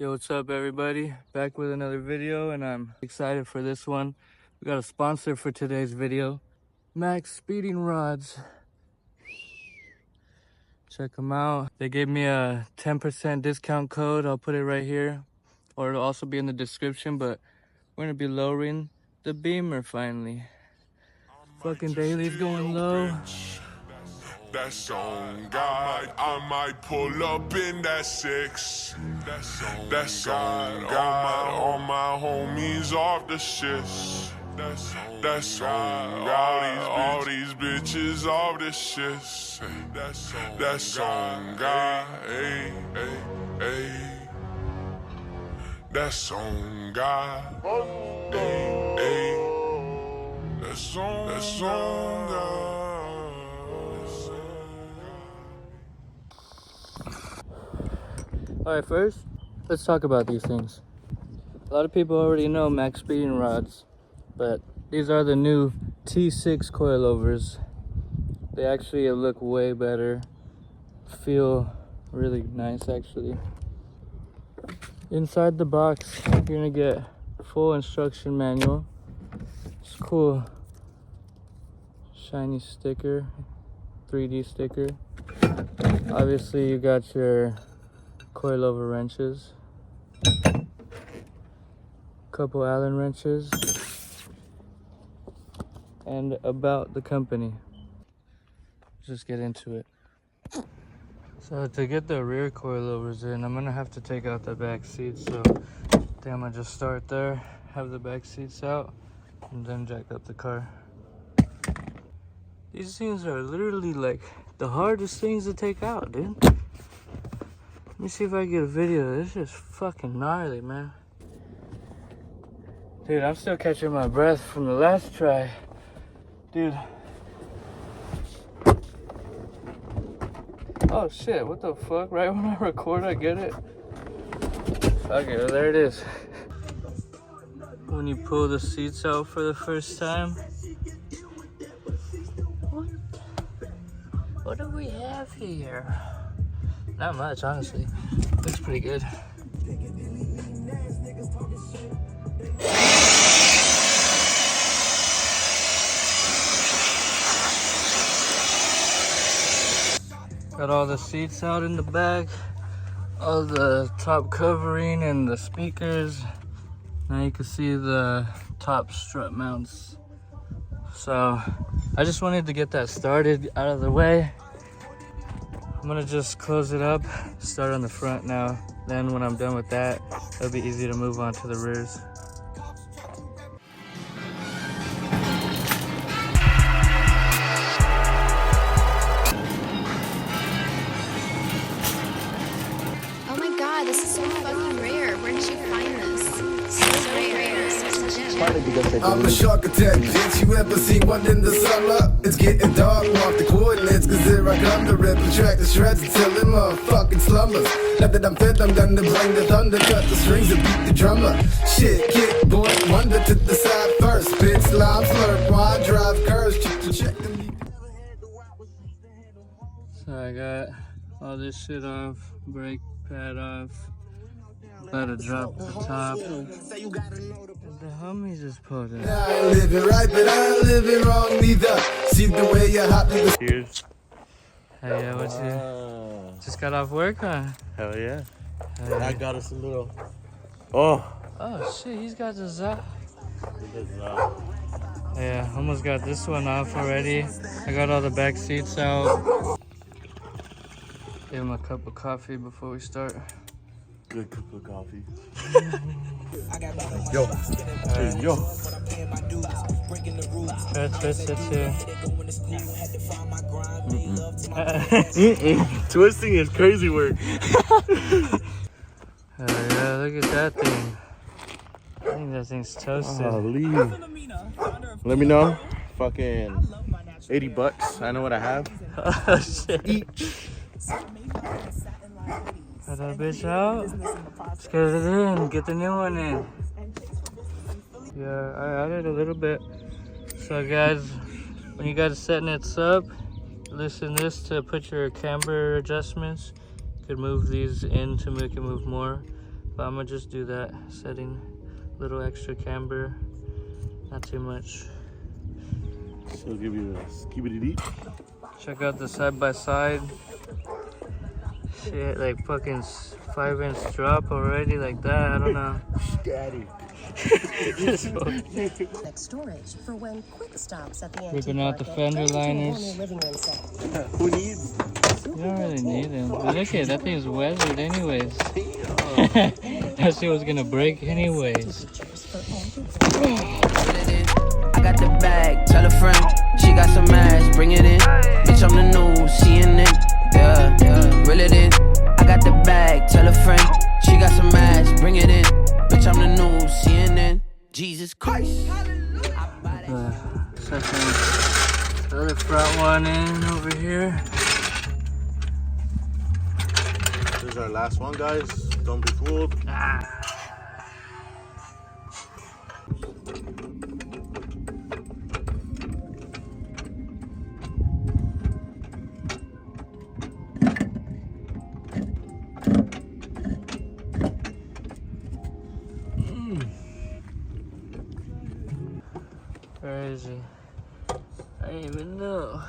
Yo, what's up everybody? Back with another video, and I'm excited for this one. We got a sponsor for today's video, Maxpeedingrods. Check them out. They gave me a 10% discount code. I'll put it right here, or it'll also be in the description, but we're gonna be lowering the beamer finally. Fucking daily's going low. That's on God. I might pull up in that 6. That's on God. All my homies off the shits. That's on God. All these bitches off the shits. That's on God. Hey, hey, hey. That's on God. Hey, hey. That's on God. Alright, first, let's talk about these things. A lot of people already know Maxpeedingrods, but these are the new T6 coilovers. They actually look way better, feel really nice actually. Inside the box, you're gonna get a full instruction manual. It's cool. Shiny sticker, 3D sticker. Obviously you got your coilover wrenches, couple Allen wrenches, and about the company. Just get into it. So to get the rear coilovers in, I'm gonna have to take out the back seats. So I think I'm gonna just start there, have the back seats out, and then jack up the car. These things are literally like the hardest things to take out, dude. Let me see if I can get a video. This is fucking gnarly, man. Dude, I'm still catching my breath from the last try. Dude. Oh shit, what the fuck? Right when I record, I get it. Okay, well, there it is. When you pull the seats out for the first time. What do we have here? Not much, honestly. Looks pretty good. Got all the seats out in the back, all the top covering and the speakers. Now you can see the top strut mounts. So I just wanted to get that started out of the way. I'm gonna just close it up, start on the front now. Then when I'm done with that, it'll be easy to move on to the rears. Oh my god, this is so fucking rare. Where did you find this? So rare. Such a gem. I'm a shark attack, bitch. You ever see one in the summer? It's getting dark, mark the coordinates, cause here I come to rip the track to shreds until them motherfucking slumbers. Now that I'm fit, I'm gonna bring the thunder, cut the strings and beat the drummer. Shit, kick, boy, wonder to the side first. Spit, slime, slurp, wine, drive, curves, check them. So I got all this shit off, brake pad off. About to drop the top. The homies just pulled it. I ain't living right, but I ain't living wrong neither. See the way you hop to the... Cheers. Hey, yeah, what you just got off work, huh? Hell yeah. Hey. I got us a little. Oh. Oh shit, he's got the Yeah, almost got this one off already. I got all the back seats out. Give him a cup of coffee before we start. Good cup of coffee. Yo. Hey, yo. Twist here. Twisting is crazy work. Yeah, look at that thing. I think that thing's toasted. Let me know. Fucking $80. I know what I have. Oh shit. Each. Got that bitch out. Let's get it in. Get the new one in. Yeah, I added a little bit. So guys, when you guys are setting it up, loosen this to put your camber adjustments. You could move these in to make it move more. But I'm gonna just do that setting, little extra camber, not too much. So give you a skibidi. Check out the side by side. Shit, like fucking 5-inch drop already like that. I don't know. Daddy. Next storage for when quick stops at the antique Ripping out the market fender turn into a whole liners. new living room set. Who needs? You don't really need them. But look at that thing's weathered anyways. That shit was gonna break anyways. I got the bag, tell a friend. She got some ass, bring it in. Bitch, I'm the new CNN. Yeah, yeah, reel it in. I got the bag, tell a friend. She got some ass, bring it in. Bitch, I'm the new CNN. Jesus Christ. Second, the other front one in over here. This is our last one, guys. Don't be fooled. Crazy. I didn't even know.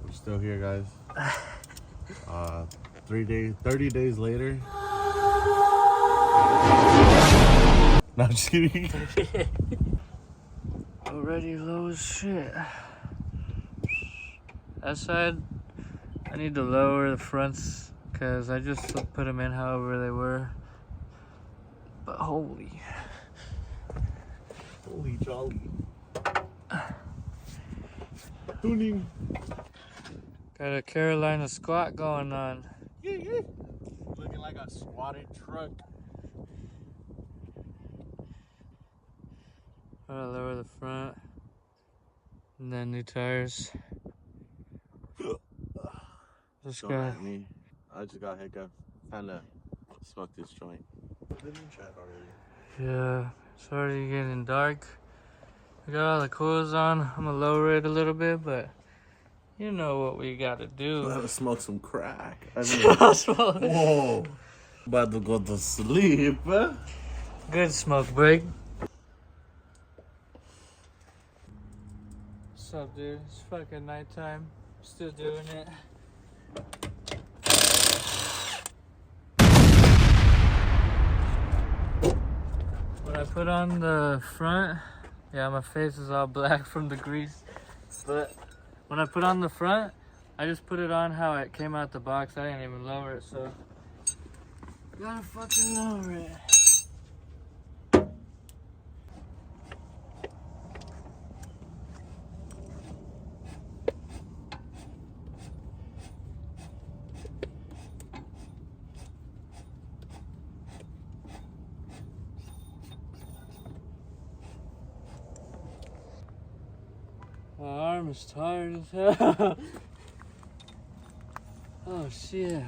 We're still here, guys. 30 days later. No, I'm just kidding. Already low as shit. That side, I need to lower the fronts because I just put them in however they were. But holy jolly. Tuning. got a Carolina squat going on. Looking like a squatted truck. Gotta lower the front. And then new tires. This Don't guy. at me. I just got hiccup. Kinda smoked this joint. Didn't chat already. Yeah, it's already getting dark. We got all the coils on. I'm gonna lower it a little bit, but you know what we gotta I'm do. about to smoke some crack. I mean, whoa. About to go to sleep. Good smoke break. What's up, dude? It's fucking nighttime. Still doing it. When I put on the front, yeah, my face is all black from the grease. But when I put on the front, I just put it on how it came out the box. I didn't even lower it, so gotta fucking lower it. My arm is tired as hell. Oh shit.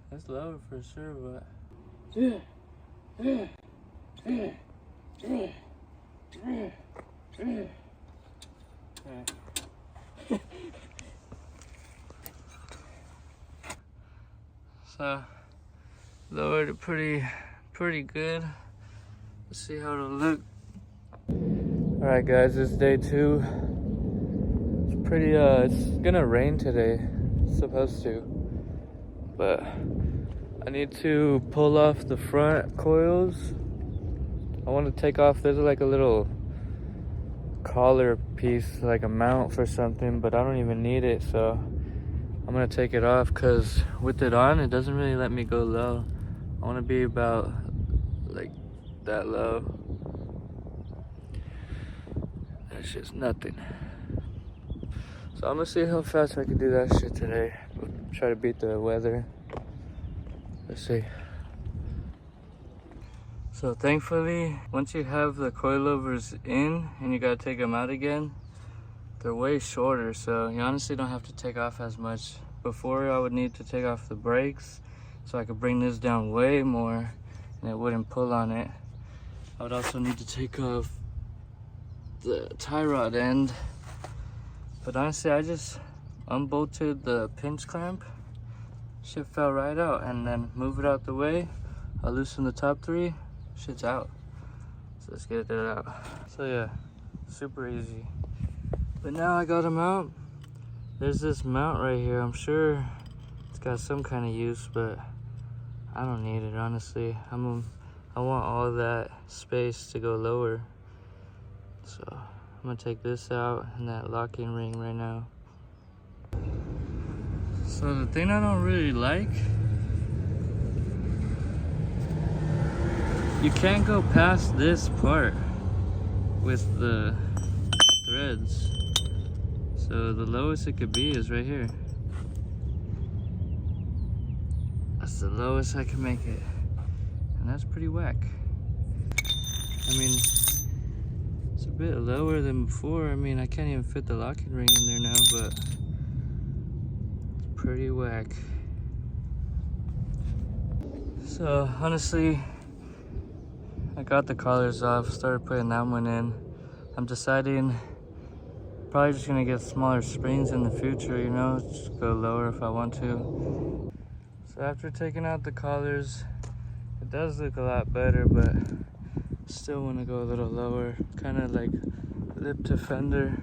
That's lower for sure, but so lowered it pretty good. Let's see how it'll look. Alright guys, it's day 2. It's pretty, it's gonna rain today. It's supposed to. But I need to pull off the front coils. I want to take off, there's like a little collar piece, like a mount for something, but I don't even need it, so I'm gonna take it off because with it on, it doesn't really let me go low. I want to be about like that low. That's just nothing. So I'm gonna see how fast I can do that shit today. Try to beat the weather. Let's see. So thankfully, once you have the coilovers in and you gotta take them out again, they're way shorter, so you honestly don't have to take off as much. Before I would need to take off the brakes so I could bring this down way more and it wouldn't pull on it. I would also need to take off the tie rod end, but honestly I unbolted the pinch clamp, shit fell right out, and then move it out the way. I loosen the top 3, shit's out. So let's get it out. So yeah, super easy. But now I got them out. There's this mount right here. I'm sure it's got some kind of use, but I don't need it, honestly. I want all that space to go lower. So I'm gonna take this out and that locking ring right now. So the thing I don't really like, you can't go past this part with the threads. So the lowest it could be is right here. That's the lowest I can make it. And that's pretty whack. I mean, it's a bit lower than before. I mean, I can't even fit the locking ring in there now, but it's pretty whack. So honestly, I got the collars off, started putting that one in. I'm deciding, probably just gonna get smaller springs in the future, you know, just go lower if I want to. So after taking out the collars, it does look a lot better, but still want to go a little lower, kind of like lip to fender.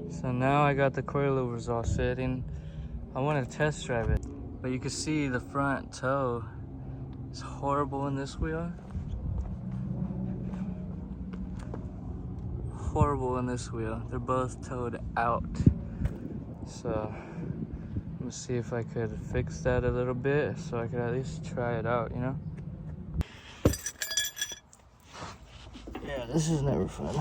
So now I got the coilovers all sitting. I want to test drive it, but you can see the front toe is horrible in this wheel. Horrible in this wheel. They're both towed out. So I'm gonna see if I could fix that a little bit so I could at least try it out, you know? Yeah, this is never fun.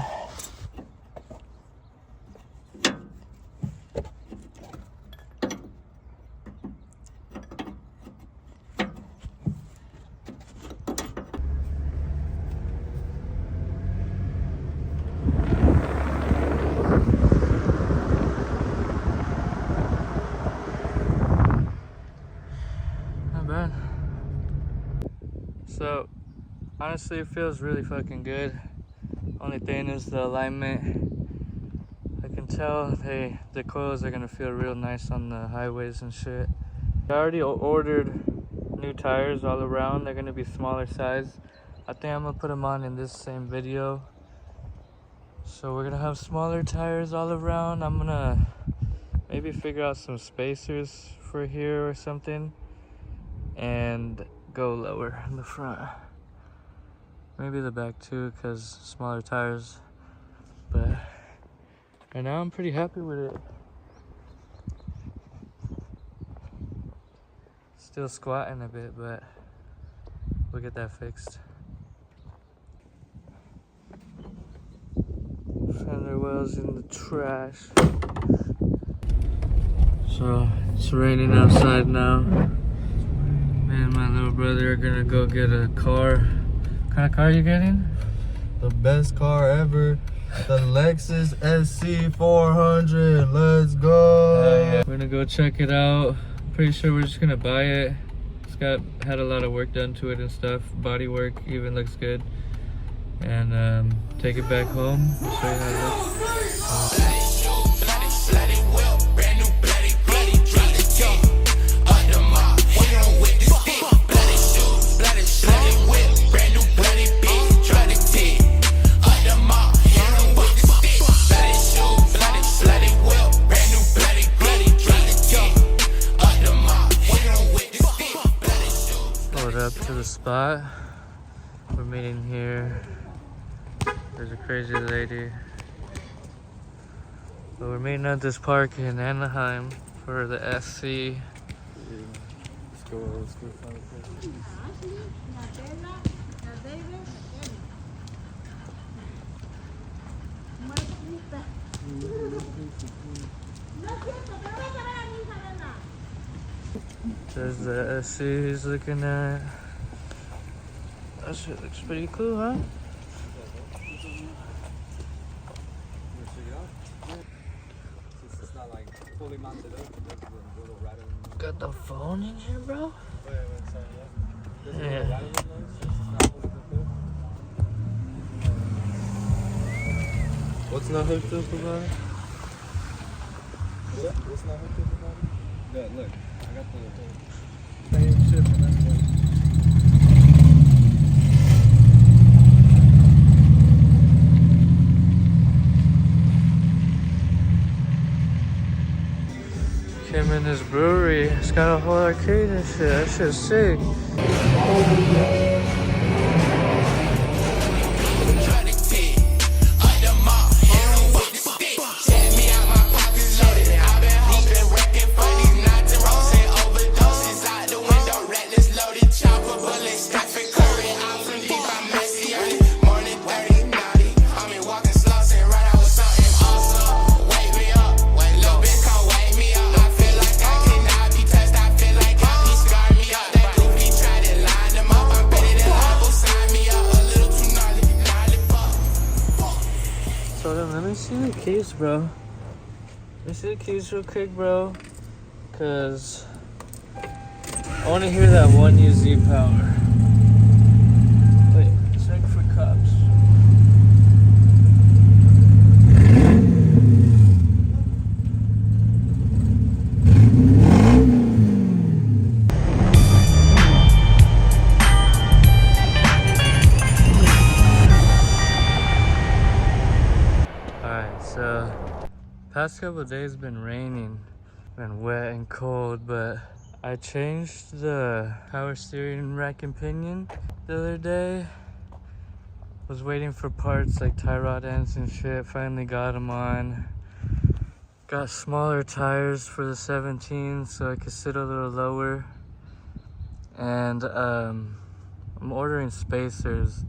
So honestly, it feels really fucking good. Only thing is the alignment. I can tell the coils are gonna feel real nice on the highways and shit. I already ordered new tires all around. They're gonna be smaller size. I think I'm gonna put them on in this same video. So we're gonna have smaller tires all around. I'm gonna maybe figure out some spacers for here or something and go lower in the front. Maybe the back too, because smaller tires. But right now I'm pretty happy with it. Still squatting a bit, but we'll get that fixed. Fender wells in the trash. So it's raining outside now. Me and my little brother are gonna go get a car. What kind of car are you getting? The best car ever. The Lexus SC400. Let's go. Yeah. We're gonna go check it out. Pretty sure we're just gonna buy it. It's had a lot of work done to it and stuff. Body work even looks good. And take it back home. I'll show you how it looks. Up to the spot. We're meeting here. There's a crazy lady. But we're meeting at this park in Anaheim for the SC. Let's go find a place. There's the SC he's looking at. That shit looks pretty cool, huh? Got the phone in here, bro? Yeah. It's not hooked up about it? What's not hooked up about it? Yeah, look, I got the same chip and everything. Came in this brewery, it's got a whole arcade and shit. That shit's sick. Let me see the keys, bro. Let me see the keys real quick, bro. Cause I want to hear that 1UZ power. Wait, check for cops. So, past couple of days been raining, been wet and cold, but I changed the power steering rack and pinion the other day. Was waiting for parts like tie rod ends and shit, finally got them on. Got smaller tires for the 17 so I could sit a little lower. And I'm ordering spacers.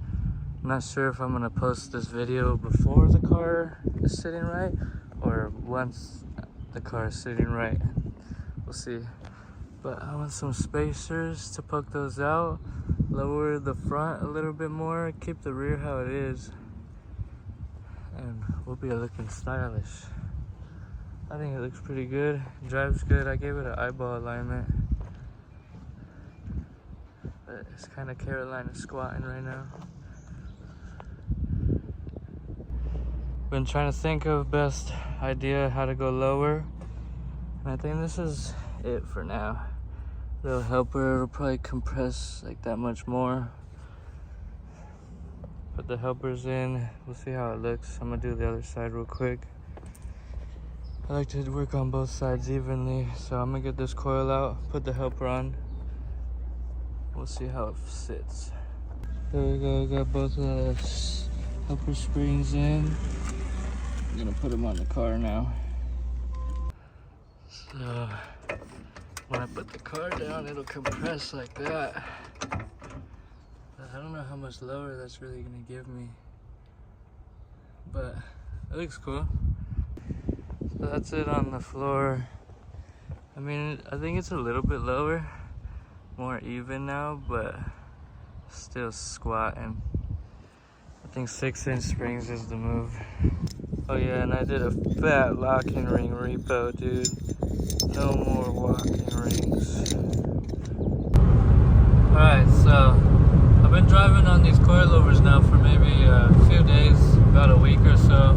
I'm not sure if I'm gonna post this video before the car is sitting right or once the car is sitting right. We'll see. But I want some spacers to poke those out, lower the front a little bit more, keep the rear how it is, and we'll be looking stylish. I think it looks pretty good. It drives good. I gave it an eyeball alignment. But it's kind of Carolina squatting right now. Been trying to think of best idea how to go lower, and I think this is it for now. Little helper, it'll probably compress like that much more. Put the helpers in, we'll see how it looks. I'm gonna do the other side real quick. I like to work on both sides evenly, so I'm gonna get this coil out, put the helper on. We'll see how it sits. There we go, got both of the helper springs in. I'm gonna put them on the car now. So when I put the car down, it'll compress like that. But I don't know how much lower that's really gonna give me, but it looks cool. So that's it on the floor. I mean, I think it's a little bit lower, more even now, but still squatting. I think 6-inch springs is the move. Oh yeah, and I did a fat locking ring repo, dude. No more walking rings. Alright, so I've been driving on these coilovers now for maybe a few days, about a week or so.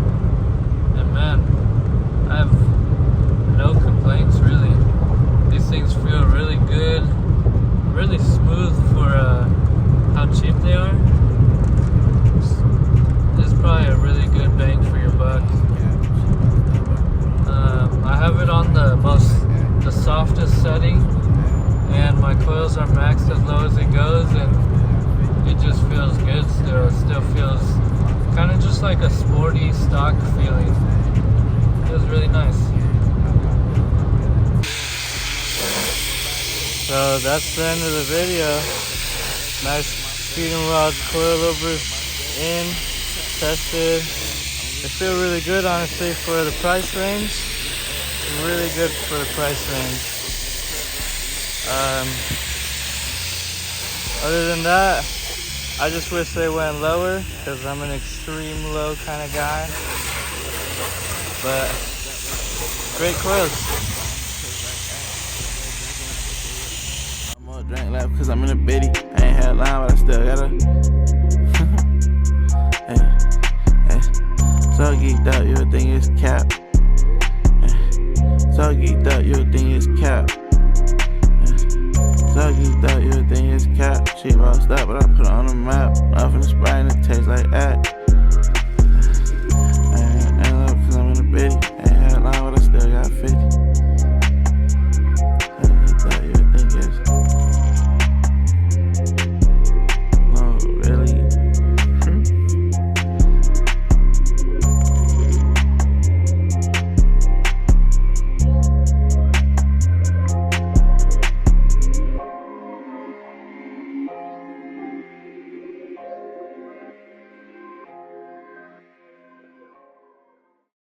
And man, I have no complaints really. These things feel really good, really smooth for how cheap they are. It's probably a really good bang for your buck. I have it on the softest setting, and my coils are maxed as low as it goes, and it just feels good still. It still feels kind of just like a sporty stock feeling. It feels really nice. So that's the end of the video. Maxpeedingrods coilovers in, tested. They feel really good, honestly, for the price range. Really good for the price range. Other than that, I just wish they went lower because I'm an extreme low kind of guy. But great coils. I'm gonna drink lap because I'm in a bitty. I ain't had line, but I still gotta. Hey, so geeked out, you fucked up, but I put it on the map. Nothing is bright and it tastes like that. And I love 'cause I'm in the bitty.